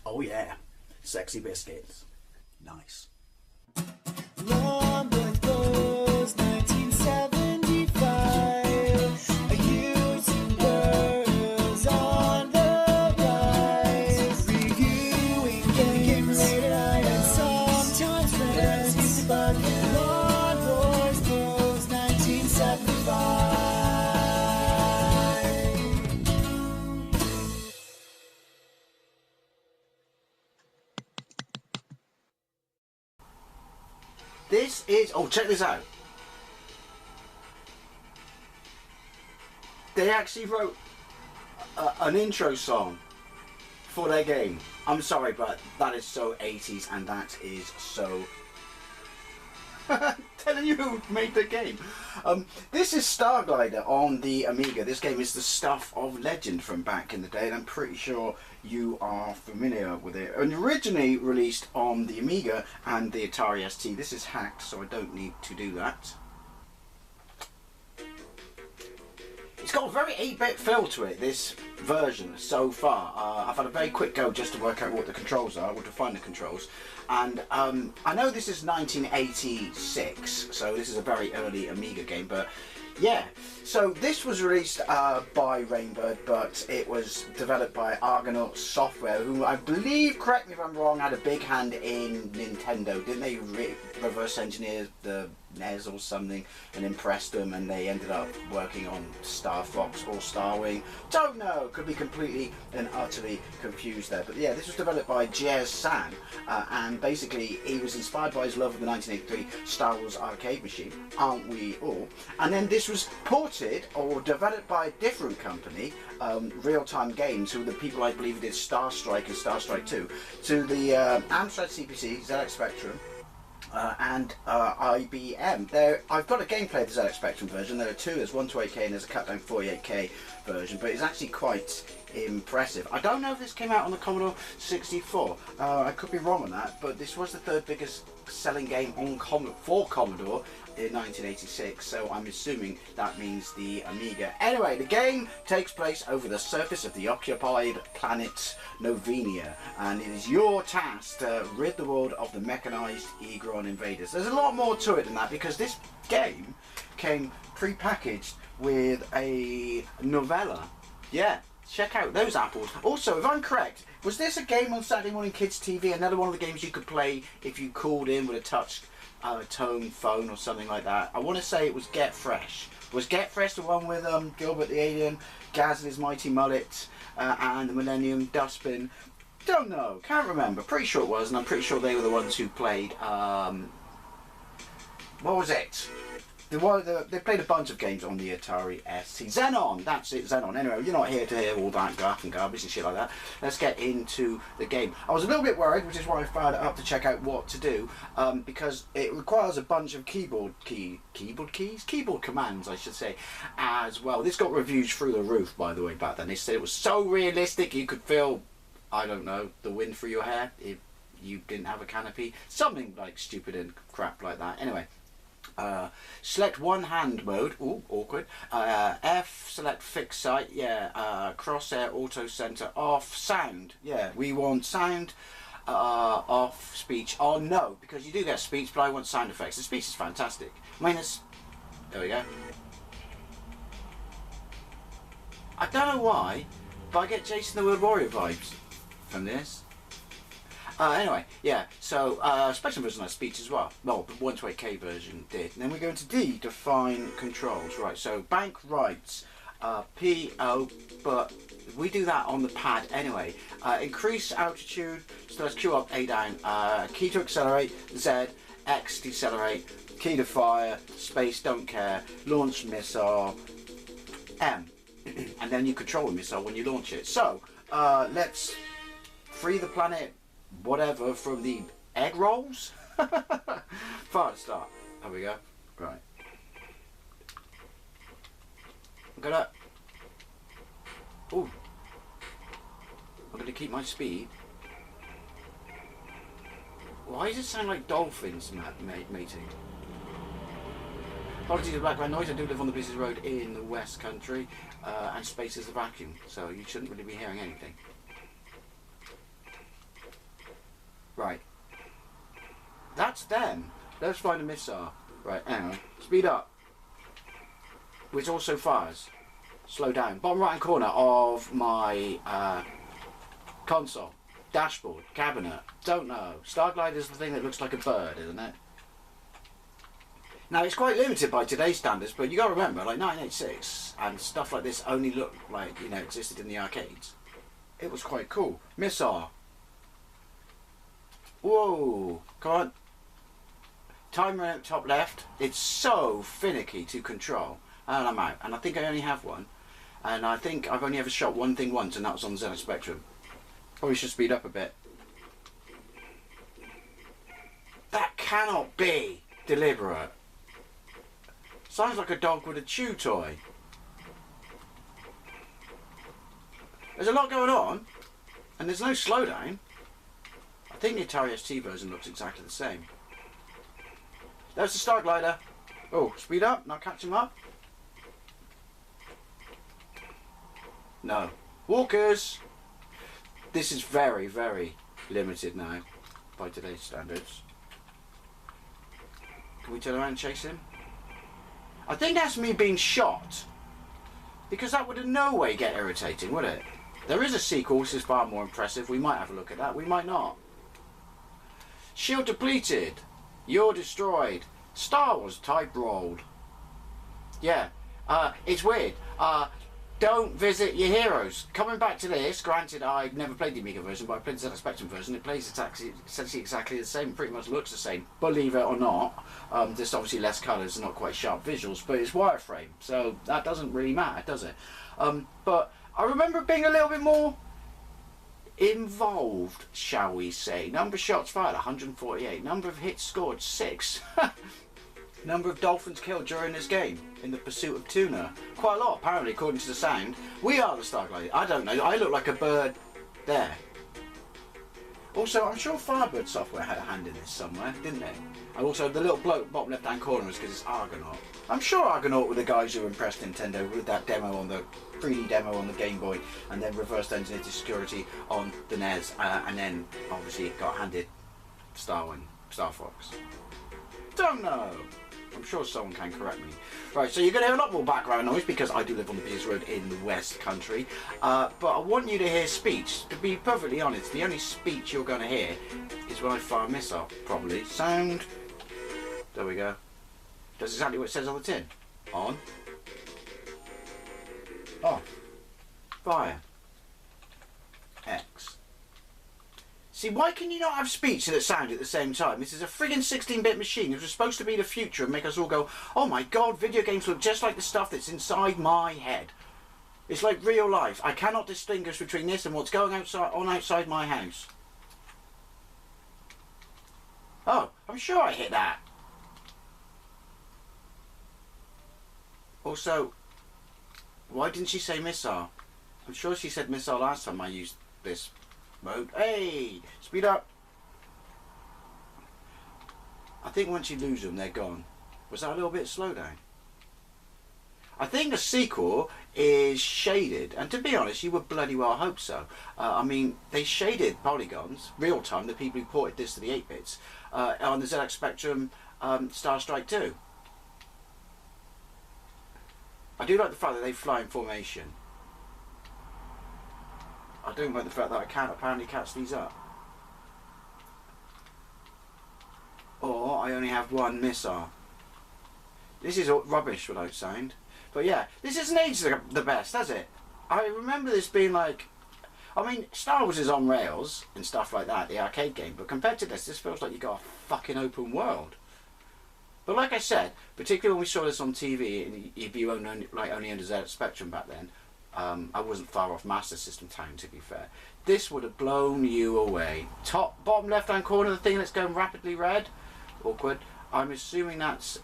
Oh yeah, sexy biscuits. Nice. Long Boys Blues, 1975. A YouTuber's on the rise. Reviewing games late at night and sometimes friends. But Long Boys Blues, 1975. This is, oh, check this out. They actually wrote an intro song for their game. I'm sorry, but that is so 80s and that is so... telling you who made the game. This is Starglider on the Amiga. This game is the stuff of legend from back in the day, and I'm pretty sure you are familiar with it. And originally released on the Amiga and the Atari ST. This is hacked, so I don't need to do that. It's got a very 8-bit feel to it, this version so far. I've had a very quick go just to work out what the controls are, or to find the controls. And I know this is 1986, so this is a very early Amiga game, but yeah. So this was released by Rainbird, but it was developed by Argonaut Software, who I believe, correct me if I'm wrong, had a big hand in Nintendo. Didn't they reverse engineer the NES or something and impressed them, and they ended up working on Star Fox or Starwing? Don't know, could be completely and utterly confused there. But yeah, this was developed by Jez San, and basically he was inspired by his love of the 1983 Star Wars arcade machine, aren't we all? And then this was ported or developed by a different company, Real Time Games, who are the people I believe did Star Strike and Star Strike 2, to the Amstrad CPC, ZX Spectrum, and IBM. I've got a gameplay of the ZX Spectrum version. There are two. There's 128K and there's a cut down 48K version, but it's actually quite impressive. I don't know if this came out on the Commodore 64. I could be wrong on that, but this was the third biggest selling game on for Commodore in 1986, so I'm assuming that means the Amiga. Anyway, the game takes place over the surface of the occupied planet Novenia, and it is your task to rid the world of the mechanized Egron invaders. There's a lot more to it than that, because this game came pre-packaged with a novella. Yeah, check out those apples. Also, if I'm correct, was this a game on Saturday Morning Kids TV? Another one of the games you could play if you called in with a touch tone phone or something like that. I want to say it was Get Fresh. Was Get Fresh the one with Gilbert the Alien, Gaz and his mighty mullet, and the Millennium Dustbin? Don't know, can't remember. Pretty sure it was, and I'm pretty sure they were the ones who played what was it? They played a bunch of games on the Atari ST. Xenon, that's it, Xenon. Anyway, you're not here to hear all that guff and garbage and shit like that. Let's get into the game. I was a little bit worried, which is why I fired it up to check out what to do, because it requires a bunch of keyboard commands, I should say, as well. This got reviews through the roof, by the way, back then. They said it was so realistic you could feel, I don't know, the wind through your hair if you didn't have a canopy. Something like stupid and crap like that. Anyway. Select one hand mode, ooh, awkward. F, select fixed sight, yeah. Crosshair, auto center, off, sound, yeah. We want sound, off, speech, oh no, because you do get speech, but I want sound effects. The speech is fantastic. Minus, there we go. I don't know why, but I get Jason the World Warrior vibes from this. Anyway, yeah, so Spectrum version has speech as well. Well, the 128K version did. And then we go into D, define controls. Right, so bank rights, PO, but we do that on the pad anyway. Increase altitude, so that's Q up, A down. Key to accelerate, Z, X decelerate, key to fire, space, don't care, launch missile, M. And then you control the missile when you launch it. So, let's free the planet, whatever, from the egg rolls. Fire to start. There we go. Right. Look at that. Ooh. I'm going to keep my speed. Why does it sound like dolphins mating? Apologies for the background noise. I do live on the busiest road in the West Country, and space is a vacuum, so you shouldn't really be hearing anything. them. Let's find a missile. Right, hang on. Speed up. Which also fires. Slow down. Bottom right hand corner of my console. Dashboard. Cabinet. Don't know. Starglider is the thing that looks like a bird, isn't it? Now, it's quite limited by today's standards, but you got to remember, like 1986 and stuff like this only looked like, you know, existed in the arcades. It was quite cool. Missile. Whoa. Come on. Timer at top left. It's so finicky to control. And I'm out. And I think I only have one. And I think I've only ever shot one thing once, and that was on the ZX Spectrum. Probably should speed up a bit. That cannot be deliberate. Sounds like a dog with a chew toy. There's a lot going on, and there's no slowdown. I think the Atari ST version looks exactly the same. There's the Starglider. Oh, speed up, now catch him up. No. Walkers! This is very, very limited now by today's standards. Can we turn around and chase him? I think that's me being shot. Because that would in no way get irritating, would it? There is a sequel which is far more impressive. We might have a look at that. We might not. Shield depleted. You're destroyed. Star Wars type rolled. Yeah. It's weird. Don't visit your heroes. Coming back to this, granted I've never played the Amiga version, but I played the ZX Spectrum version. It plays essentially exactly the same, pretty much looks the same, believe it or not. There's obviously less colours and not quite sharp visuals, but it's wireframe, so that doesn't really matter, does it? But I remember being a little bit more involved, shall we say. Number of shots fired, 148. Number of hits scored, 6. Number of dolphins killed during this game in the pursuit of tuna. Quite a lot, apparently, according to the sound. We are the Starglider. I don't know. I look like a bird there. Also, I'm sure Firebird Software had a hand in this somewhere, didn't they? And also, the little bloke bottom left-hand corner is because it's Argonaut. I'm sure Argonaut were the guys who impressed Nintendo with that demo on the 3D demo on the Game Boy, and then reversed engineered to security on the NES, and then obviously got handed Star Fox. Don't know. I'm sure someone can correct me. Right, so you're going to hear a lot more background noise because I do live on the busiest road in the West Country. But I want you to hear speech. To be perfectly honest, the only speech you're going to hear is when I fire a missile, probably. Sound. There we go. Does exactly what it says on the tin. On. Off. Fire. X. See, why can you not have speech and sound at the same time? This is a friggin' 16-bit machine. It was supposed to be the future and make us all go, oh my god, video games look just like the stuff that's inside my head. It's like real life. I cannot distinguish between this and what's going outside my house. Oh, I'm sure I hit that. Also, why didn't she say missile? I'm sure she said missile last time I used this mode. Hey, speed up. I think once you lose them, they're gone. Was that a little bit of slowdown? I think the sequel is shaded, and to be honest, you would bloody well hope so. I mean, they shaded polygons, real time, the people who ported this to the 8-bits, on the ZX Spectrum Star Strike 2. I do like the fact that they fly in formation. I don't like the fact that I can't apparently catch these up. Or I only have one missile. This is rubbish without sound. But yeah, this isn't aged the best, has it? I remember this being like... I mean, Star Wars is on rails and stuff like that, the arcade game, but compared to this feels like you got a fucking open world. But like I said, particularly when we saw this on TV, and if you only under ZX Spectrum back then, I wasn't far off Master System time, to be fair. This would have blown you away. Top, bottom left-hand corner, the thing that's going rapidly red. Awkward. I'm assuming that's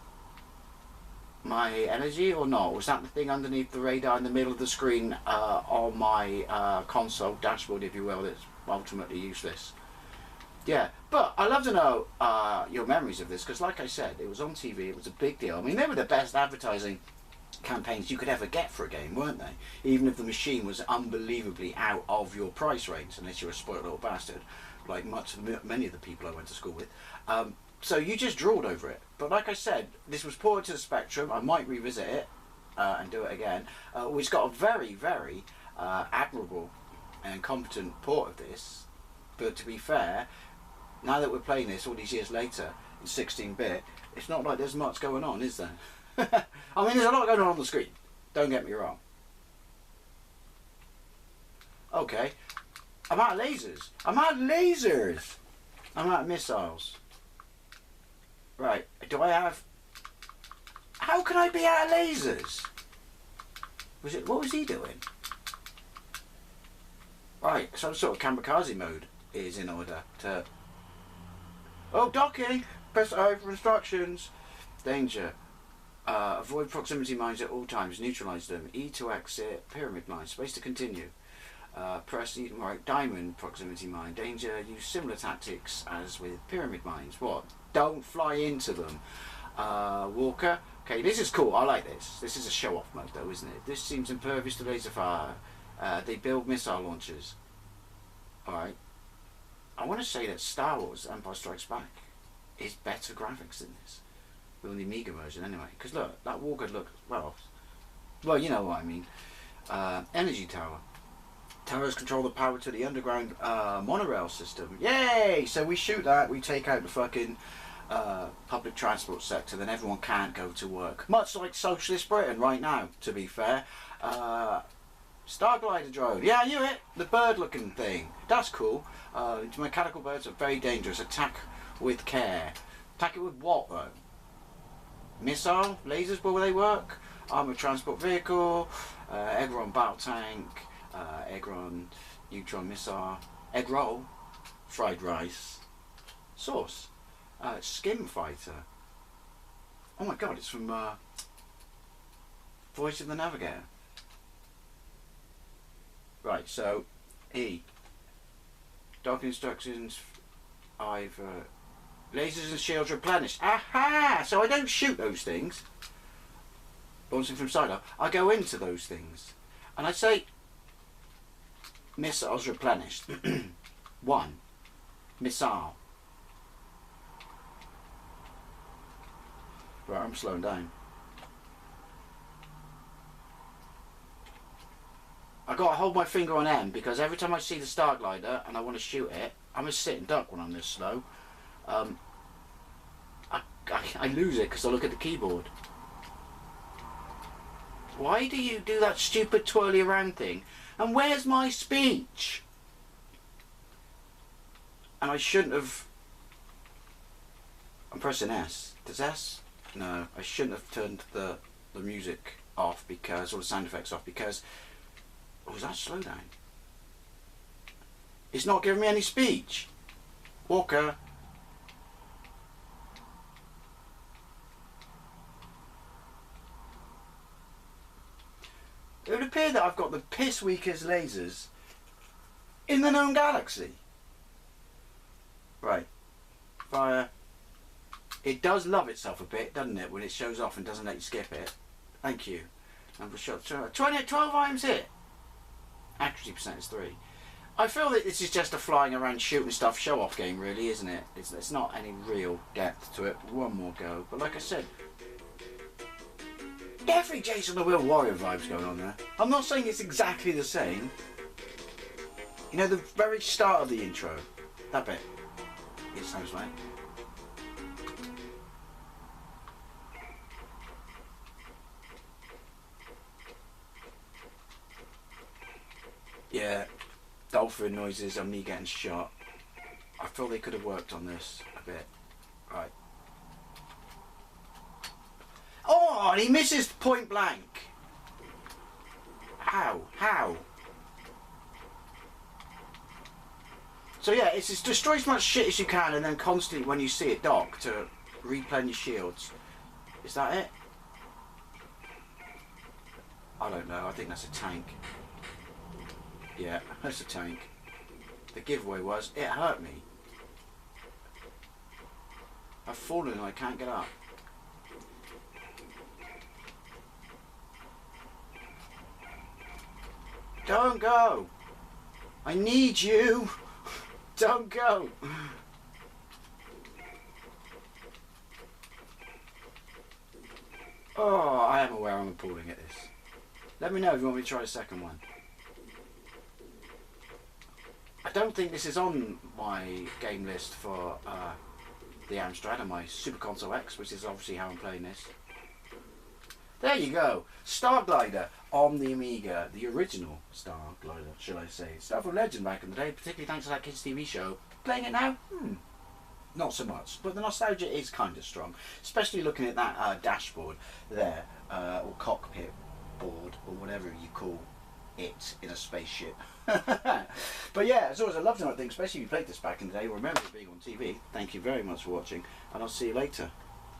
my energy or not? Was that the thing underneath the radar in the middle of the screen on my console dashboard, if you will, that's ultimately useless? Yeah, but I'd love to know your memories of this, because like I said, it was on TV, it was a big deal. I mean, they were the best advertising campaigns you could ever get for a game, weren't they? Even if the machine was unbelievably out of your price range, unless you were a spoiled little bastard, like many of the people I went to school with. So you just drooled over it. But like I said, this was ported to the Spectrum. I might revisit it and do it again. It's got a very, very admirable and competent port of this. But to be fair, now that we're playing this all these years later in 16-bit, it's not like there's much going on, is there? I mean, there's a lot going on the screen. Don't get me wrong. Okay. I'm out of lasers. I'm out of lasers. I'm out of missiles. Right. Do I have... How can I be out of lasers? What was he doing? Right. Some sort of kamikaze mode is in order to... Oh, docking! Press I for instructions. Danger. Avoid proximity mines at all times. Neutralize them. E to exit. Pyramid mine. Space to continue. Press E, right, diamond proximity mine. Danger. Use similar tactics as with pyramid mines. What? Don't fly into them. Walker. Okay, this is cool. I like this. This is a show-off mode, though, isn't it? This seems impervious to laser fire. They build missile launchers. All right. I want to say that Star Wars: Empire Strikes Back is better graphics than this. Well, the Amiga version, anyway. Because look, that Walker looks well. You know what I mean. Energy tower. Towers control the power to the underground monorail system. Yay! So we shoot that, we take out the fucking public transport sector, then everyone can't go to work. Much like socialist Britain right now, to be fair. Starglider drone. Yeah, I knew it. The bird-looking thing. That's cool. Mechanical birds are very dangerous. Attack with care. Attack it with what, though? Missile? Lasers, will they work? Armored transport vehicle. Egron battle tank. Egron neutron missile. Egg roll. Fried rice. Sauce. Skim fighter. Oh my god, it's from Voice of the Navigator. Right, so E. Docking instructions. Lasers and shields replenished. Aha! So I don't shoot those things. Bouncing from side up. I go into those things. And I say missiles replenished. 1. Missile. Right, I'm slowing down. I gotta hold my finger on M because every time I see the Starglider and I want to shoot it, I'm a sit and duck when I'm this slow. I lose it because I look at the keyboard. Why do you do that stupid twirly around thing? And where's my speech? And I shouldn't have... I'm pressing S. Does S? No, I shouldn't have turned the music off because, or the sound effects off because... Oh, was that slow down? It's not giving me any speech. Walker. It would appear that I've got the piss weakest lasers in the known galaxy. Right. Fire. It does love itself a bit, doesn't it, when it shows off and doesn't let you skip it. Thank you. Number shot. 12 items hit. Accuracy percent is 3. I feel that this is just a flying around shooting stuff show-off game, really, isn't it? It's not any real depth to it. One more go. But like I said, definitely Jason the Wheel Warrior vibes going on there. I'm not saying it's exactly the same. You know, the very start of the intro, that bit, it sounds like. Yeah, dolphin noises and me getting shot. I feel they could have worked on this a bit. Right. Oh, and he misses point blank. How? How? So yeah, it's just destroy as much shit as you can and then constantly when you see it dock to replenish shields. Is that it? I don't know, I think that's a tank. Yeah, that's a tank. The giveaway was, it hurt me. I've fallen and I can't get up. Don't go! I need you! Don't go! Oh, I am aware I'm appalling at this. Let me know if you want me to try a second one. I don't think this is on my game list for the Amstrad and my Super Console X, which is obviously how I'm playing this. There you go. Starglider on the Amiga. The original Starglider, shall I say. Stuff of legend back in the day, particularly thanks to that kids' TV show. Playing it now? Not so much. But the nostalgia is kind of strong. Especially looking at that dashboard there, or cockpit board, or whatever you call it in a spaceship. But yeah, as always, I love to know things, especially if you played this back in the day or remember it being on TV. Thank you very much for watching, and I'll see you later.